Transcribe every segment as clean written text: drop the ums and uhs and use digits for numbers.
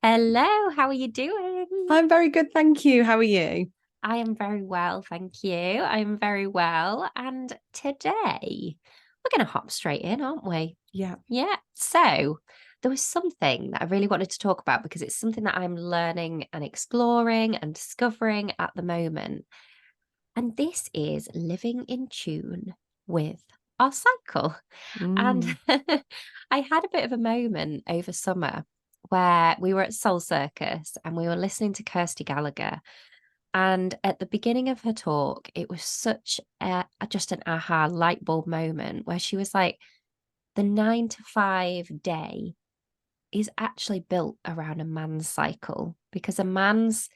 Hello, how are you doing? I'm very good, thank you. How are you? I am very well, thank you. I am very well. And today we're going to hop straight in, aren't we? Yeah. Yeah. So there was something that I really wanted to talk about because it's something that I'm learning and exploring and discovering at the moment. And this is living in tune with our cycle. And Mm. I had a bit of a moment over summer where we were at Soul Circus and we were listening to Kirsty Gallagher. And at the beginning of her talk, it was such just an aha light bulb moment where she was like, the 9 to 5 day is actually built around a man's cycle because a man's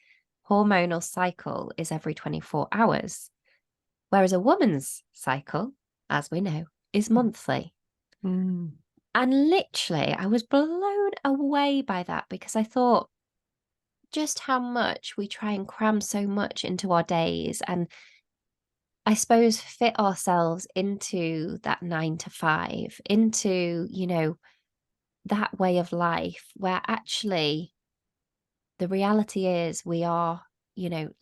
hormonal cycle is every 24 hours, whereas a woman's cycle, as we know, is monthly. Mm. And literally, I was blown away by that because I thought just how much we try and cram so much into our days and I suppose fit ourselves into that 9 to 5, into, that way of life where actually the reality is we are,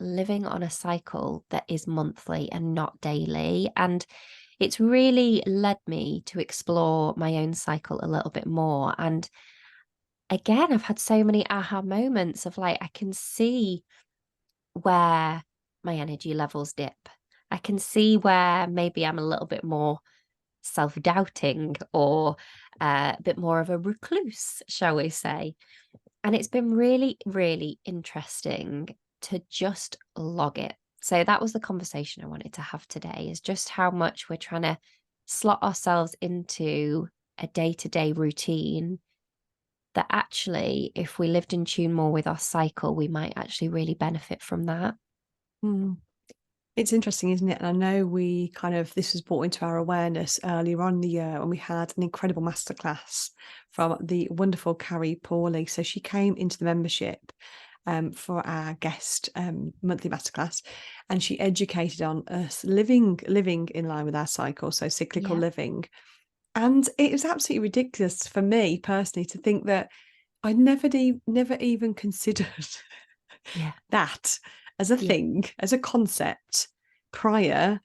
living on a cycle that is monthly and not daily. And it's really led me to explore my own cycle a little bit more. And again, I've had so many aha moments of like, I can see where my energy levels dip. I can see where maybe I'm a little bit more self-doubting or a bit more of a recluse, shall we say. And it's been really, really interesting to just log it. So that was the conversation I wanted to have today is just how much we're trying to slot ourselves into a day-to-day routine that actually, if we lived in tune more with our cycle, we might actually really benefit from that. Mm. It's interesting, isn't it? And I know this was brought into our awareness earlier on in the year when we had an incredible masterclass from the wonderful Carrie Pawley. So she came into the membership for our guest monthly masterclass, and she educated on us living in line with our cycle, so cyclical Yeah. living. And it was absolutely ridiculous for me personally to think that never even considered Yeah. that as a Yeah. thing, as a concept prior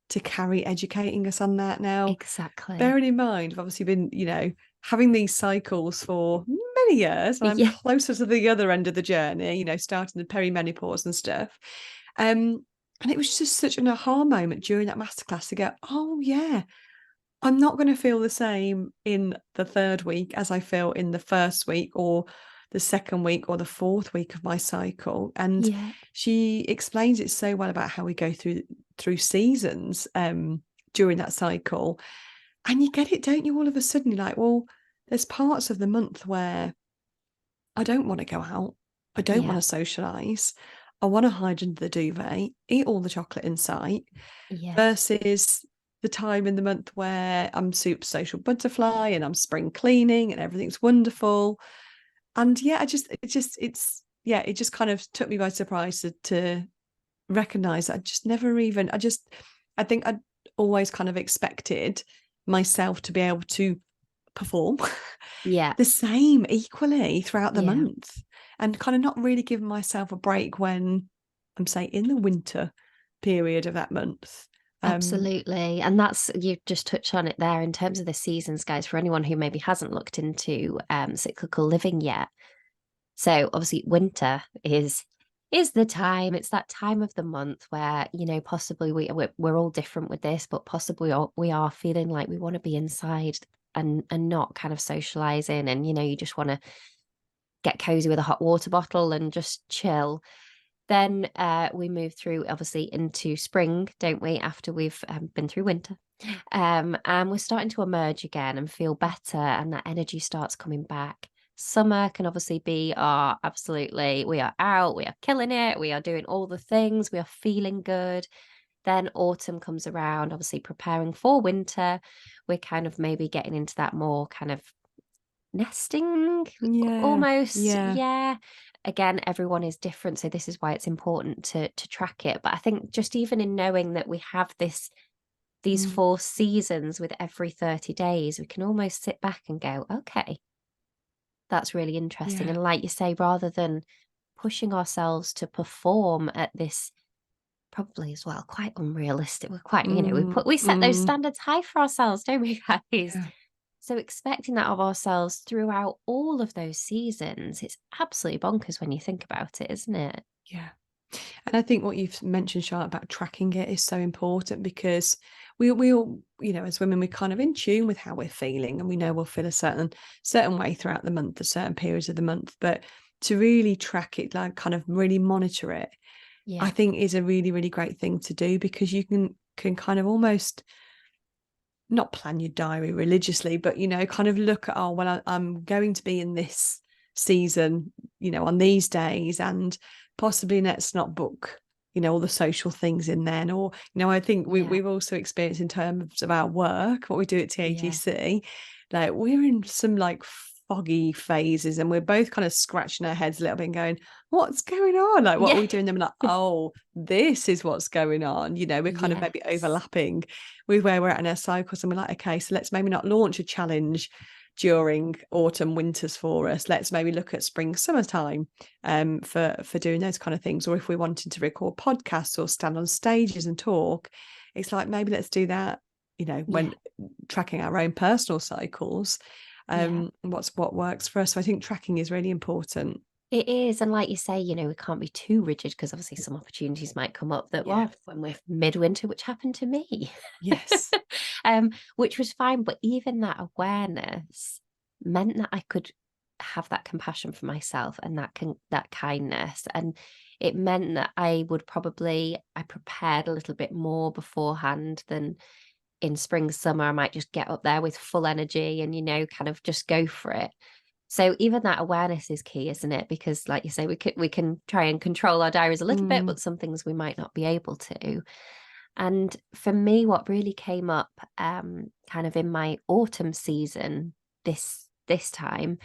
to Carrie educating us on that. Now, Exactly. bearing in mind, I've obviously been, having these cycles for many years, and I'm Yeah. closer to the other end of the journey, starting the perimenopause and stuff. And it was just such an aha moment during that masterclass to go, oh yeah, I'm not going to feel the same in the third week as I feel in the first week or the second week or the fourth week of my cycle. And Yeah. she explains it so well about how we go through seasons during that cycle. And you get it, don't you? All of a sudden, you're like, well, there's parts of the month where I don't want to go out. I don't want Yeah. to socialize. I want to hide under the duvet, eat all the chocolate in sight, Yeah. versus the time in the month where I'm super social butterfly and I'm spring cleaning and everything's wonderful. And yeah, it just kind of took me by surprise to recognize that I just never even, I think I'd always kind of expected myself to be able to perform Yeah. the same equally throughout the Yeah. month and kind of not really giving myself a break when I'm, say, in the winter period of that month. Um, Absolutely. And that's, you just touched on it there in terms of the seasons, guys, for anyone who maybe hasn't looked into cyclical living yet. So obviously winter is the time. It's that time of the month where, possibly we're all different with this, but possibly we are feeling like we want to be inside and not kind of socializing. And, you just want to get cozy with a hot water bottle and just chill. Then we move through, obviously, into spring, don't we? After we've been through winter. And we're starting to emerge again and feel better, and that energy starts coming back. Summer can obviously be our absolutely, we are out, we are killing it, we are doing all the things, we are feeling good. Then autumn comes around, obviously preparing for winter. We're kind of maybe getting into that more kind of nesting yeah, almost. yeah. Yeah. Again, everyone is different, so this is why it's important to track it. But I think just even in knowing that we have these Mm, 4 seasons with every 30 days, we can almost sit back and go, okay, that's really interesting. Yeah. And like you say, rather than pushing ourselves to perform at this, probably as well quite unrealistic, we're quite, we set those Mm. standards high for ourselves, don't we, guys? Yeah. So expecting that of ourselves throughout all of those seasons, it's absolutely bonkers when you think about it, isn't it? Yeah. And I think what you've mentioned, Charlotte, about tracking it is so important because we all, as women, we're kind of in tune with how we're feeling, and we know we'll feel a certain way throughout the month, at certain periods of the month. But to really track it, like kind of really monitor it, I Yeah. think is a really, really great thing to do, because you can kind of almost not plan your diary religiously, but kind of look at, oh well, I'm going to be in this season, on these days, and possibly let's not book, all the social things in then. Or, I think Yeah. we've also experienced in terms of our work, what we do at Yeah. TAGC, like we're in some like foggy phases, and we're both kind of scratching our heads a little bit and going, what's going on? Like, what are Yeah. we doing? Then we're like, oh, this is what's going on. We're kind of maybe Yes. overlapping with where we're at in our cycles, and we're like, okay, so let's maybe not launch a challenge during autumn winters for us. Let's maybe look at spring summertime for doing those kind of things. Or if we wanted to record podcasts or stand on stages and talk, it's like, maybe let's do that, Yeah. when tracking our own personal cycles, Yeah. what works for us. So I think tracking is really important. It is. And like you say, we can't be too rigid because obviously some opportunities might come up that, Yeah. well, when we're midwinter, which happened to me, Yes. which was fine. But even that awareness meant that I could have that compassion for myself and that kindness. And it meant that I prepared a little bit more beforehand than in spring, summer. I might just get up there with full energy and, kind of just go for it. So even that awareness is key, isn't it? Because like you say, we can try and control our diaries a little bit, Mm. but some things we might not be able to. And for me, what really came up kind of in my autumn season this time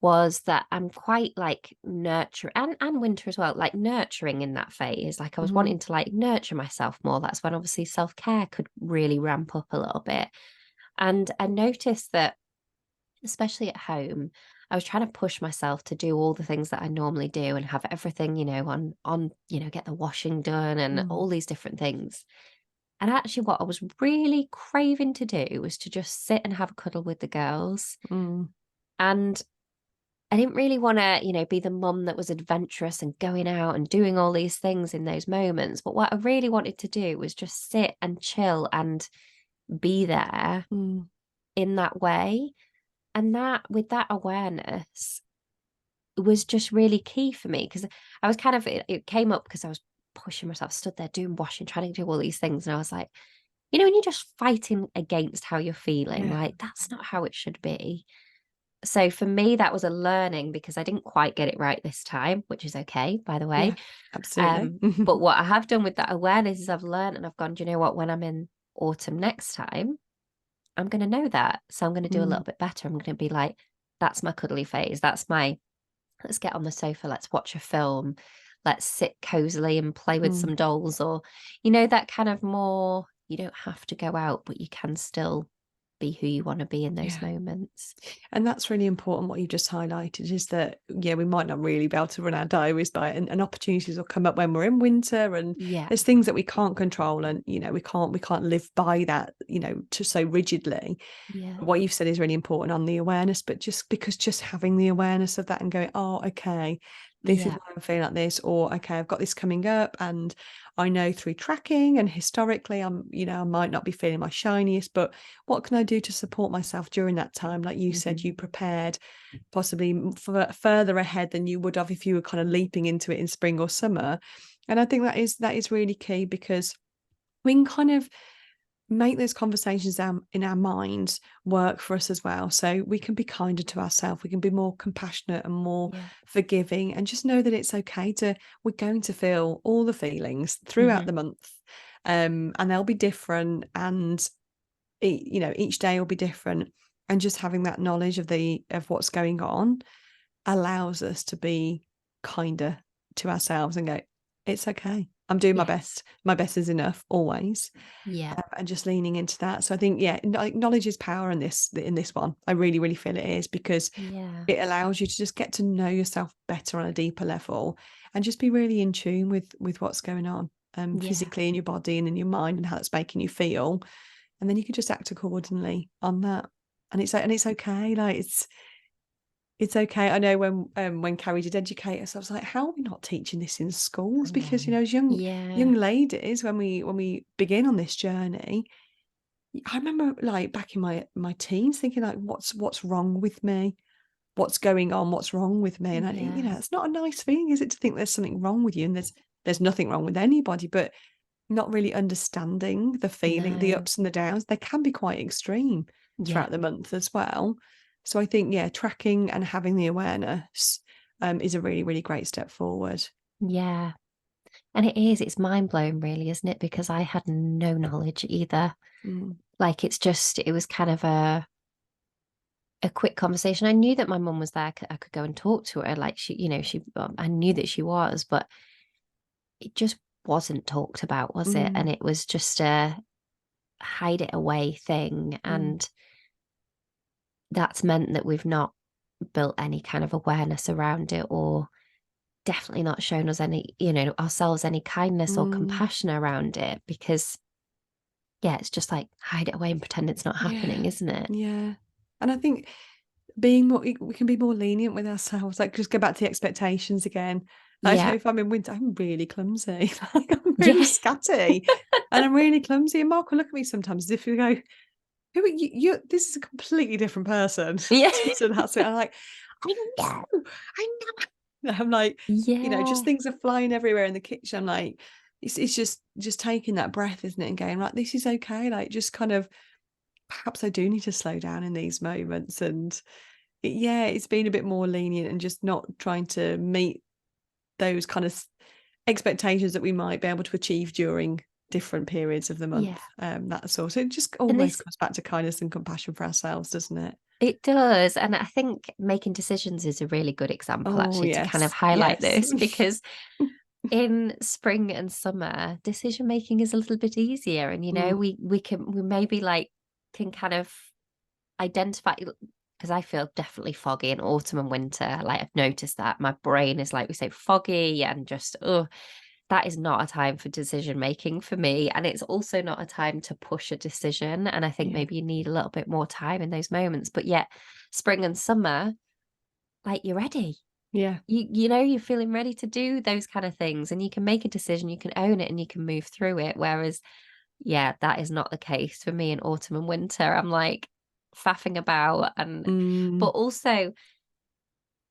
was that I'm quite like nurture and winter as well, like nurturing in that phase. Like I was Mm. wanting to like nurture myself more. That's when obviously self-care could really ramp up a little bit. And I noticed that especially at home, I was trying to push myself to do all the things that I normally do and have everything, get the washing done and Mm. all these different things. And actually, what I was really craving to do was to just sit and have a cuddle with the girls. Mm. And I didn't really want to, be the mum that was adventurous and going out and doing all these things in those moments. But what I really wanted to do was just sit and chill and be there Mm. in that way. And that, with that awareness, was just really key for me because I was kind of, it came up because I was pushing myself, stood there doing washing, trying to do all these things. And I was like, when you're just fighting against how you're feeling, Yeah. like that's not how it should be. So for me, that was a learning because I didn't quite get it right this time, which is okay, by the way. Yeah. Absolutely. But what I have done with that awareness is I've learned and I've gone, do you know what? When I'm in autumn next time, I'm going to know that. So I'm going to do a Mm. little bit better. I'm going to be like, that's my cuddly phase. Let's get on the sofa. Let's watch a film. Let's sit cozily and play with Mm. some dolls or, that kind of more, you don't have to go out, but you can still be who you want to be in those Yeah. moments. And that's really important. What you just highlighted is that, yeah, we might not really be able to run our diaries by it, and opportunities will come up when we're in winter, and Yeah. there's things that we can't control, and we can't live by that, to so rigidly. Yeah. What you've said is really important on the awareness, but just having the awareness of that and going, oh, okay, this is Yeah. why I'm feeling like this, or okay, I've got this coming up, and I know through tracking and historically I might not be feeling my shiniest, but what can I do to support myself during that time? Like you said, Mm-hmm. you prepared possibly further ahead than you would have if you were kind of leaping into it in spring or summer. And I think that is really key, because we can kind of make those conversations in our minds work for us as well. So we can be kinder to ourselves, we can be more compassionate and more Yeah. forgiving, and just know that it's okay we're going to feel all the feelings throughout Mm-hmm. the month. And they'll be different, and each day will be different. And just having that knowledge of what's going on allows us to be kinder to ourselves and go, it's okay. I'm doing Yeah. my best is enough always, Yeah. and just leaning into that. So I think, yeah, knowledge is power in this one. I really, really feel it is, because Yeah. it allows you to just get to know yourself better on a deeper level, and just be really in tune with what's going on, Yeah. physically in your body and in your mind, and how it's making you feel, and then you can just act accordingly on that. And it's okay. Like it's okay. I know when Carrie did educate us, I was like, how are we not teaching this in I schools? Because, know. as Yeah. young ladies, when we begin on this journey, I remember, like, back in my teens, thinking, like, what's wrong with me? What's going on? What's wrong with me? And I, Yeah. it's not a nice feeling, is it, to think there's something wrong with you? And there's nothing wrong with anybody, but not really understanding the feeling, the No. ups and the downs. They can be quite extreme Yeah. throughout the month as well. So I think, yeah, tracking and having the awareness, is a really, really great step forward. Yeah. And it is, it's mind blowing, really, isn't it? Because I had no knowledge either. Mm, Like, it was kind of a quick conversation. I knew that my mum was there. I could go and talk to her. Like, I knew that she was, but it just wasn't talked about, was it? mm, And it was just a hide it away thing. mm, And that's meant that we've not built any kind of awareness around it, or definitely not shown us any, ourselves any kindness or mm. compassion around it, because yeah, it's just like hide it away and pretend it's not Yeah, happening, isn't it? yeah. And I think being more, we can be more lenient with ourselves. Like, just go back to the expectations again. I know, Yeah. if I'm in winter, I'm really clumsy. Like, I'm really Yeah. scatty, and I'm really clumsy. And Mark will look at me sometimes as if you go, "Who are you? This is a completely different person." Yeah. So that's it. I'm like, I know, I know. I'm like, just Yeah. things are flying everywhere in the kitchen. I'm like, it's just taking that breath, isn't it, and going, right, this is okay. Like, just kind of, perhaps I do need to slow down in these moments, and yeah, it's been a bit more lenient, and just not trying to meet those kind of expectations that we might be able to achieve during different periods of the Yeah. month. That's all. So it just And always this, comes back to kindness and compassion for ourselves, doesn't it? it does. And I think making decisions is a really good example, Oh, actually, to kind of yes. highlight Yes. this, because in spring and summer, decision making is a little bit easier. And, Mm, we maybe like can kind of identify, because I feel definitely foggy in autumn and winter. Like, I've noticed that my brain is, like we say, foggy, and just, oh, that is not a time for decision making for me. And it's also not a time to push a decision. And I think yeah. maybe you need a little bit more time in those moments. But yet, spring and summer, like, you're ready. Yeah. You're feeling ready to do those kind of things, and you can make a decision, you can own it, and you can move through it. Whereas, yeah, that is not the case for me in autumn and winter. I'm like faffing about, but Mm, also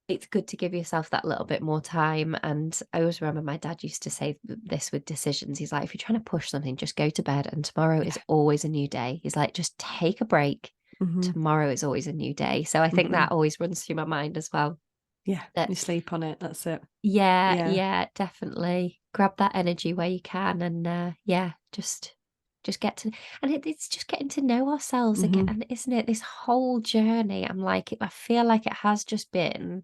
it's good to give yourself that little bit more time. And I always remember my dad used to say this with decisions. He's like, if you're trying to push something, just go to bed, and tomorrow is yeah. always a new day. He's like, just take a break. Hmm. Tomorrow is always a new day. So I think Hmm. that always runs through my mind as well. Yeah. That You sleep on it. That's it. yeah, Yeah. yeah, definitely grab that energy where you can, and yeah, just get to, and it's just getting to know ourselves again, Hmm. and isn't it, this whole journey? I feel like it has just been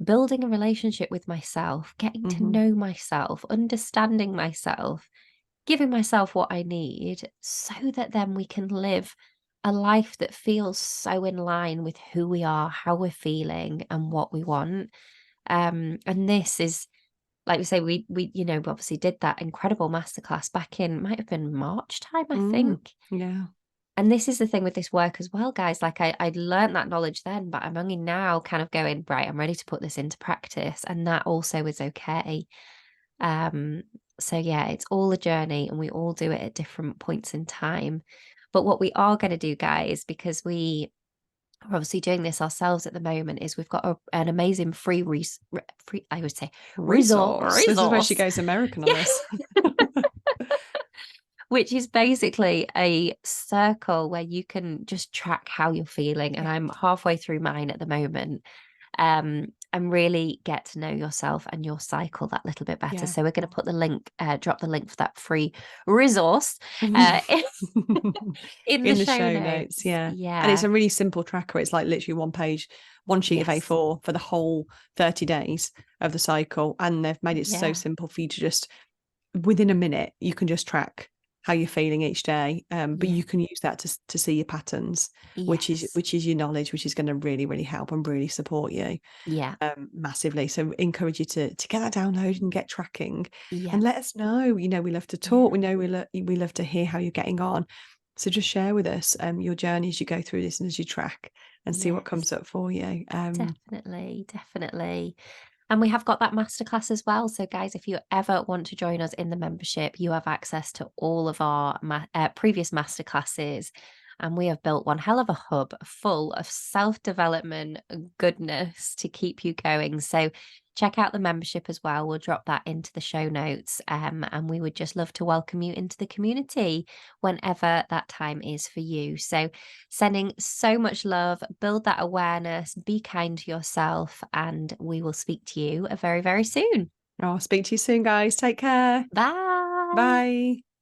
building a relationship with myself, getting to Hmm. know myself, understanding myself, giving myself what I need, so that then we can live a life that feels so in line with who we are, how we're feeling, and what we want. And this is, like we say, we obviously did that incredible masterclass back in, might have been March time, I Mm, think. yeah. And this is the thing with this work as well, guys. Like, I learned that knowledge then, but I'm only now kind of going, right, I'm ready to put this into practice. And that also is okay. Um, so yeah, it's all a journey, and we all do it at different points in time. But what we are going to do, guys, because we are obviously doing this ourselves at the moment, is we've got an amazing free, I would say, Resource. This is where she resource. goes American on Yeah. us. Which is basically a circle where you can just track how you're feeling. And Yeah. I'm halfway through mine at the moment. And really get to know yourself and your cycle that little bit better. Yeah. So we're going to put the link, drop the link for that free resource In uh, in the the show show notes, notes. yeah. And it's Yeah. a really simple tracker. It's like literally one page, one sheet of Yes. A4 for the whole 30 days of the cycle. And they've made it so Yeah. simple for you to just within a minute, you can just track how you're feeling each day. But Yeah. you can use that to see your patterns, Yes. which is your knowledge, which is going to really, really help and really support you Yeah. massively. So encourage you to get that downloaded and get tracking, Yeah. and let us know. You know, we love to Yeah. talk. We know we love to hear how you're getting on. So just share with us your journey as you go through this and as you track, and see what comes Yes. up for you. Definitely. Definitely. And we have got that masterclass as well. So, guys, if you ever want to join us in the membership, you have access to all of our previous masterclasses. And we have built one hell of a hub full of self development goodness to keep you going. So, check out the membership as well. We'll drop that into the show notes. And we would just love to welcome you into the community whenever that time is for you. So, sending so much love, build that awareness, be kind to yourself, and we will speak to you very, very soon. I'll speak to you soon, guys. Take care. Bye. Bye.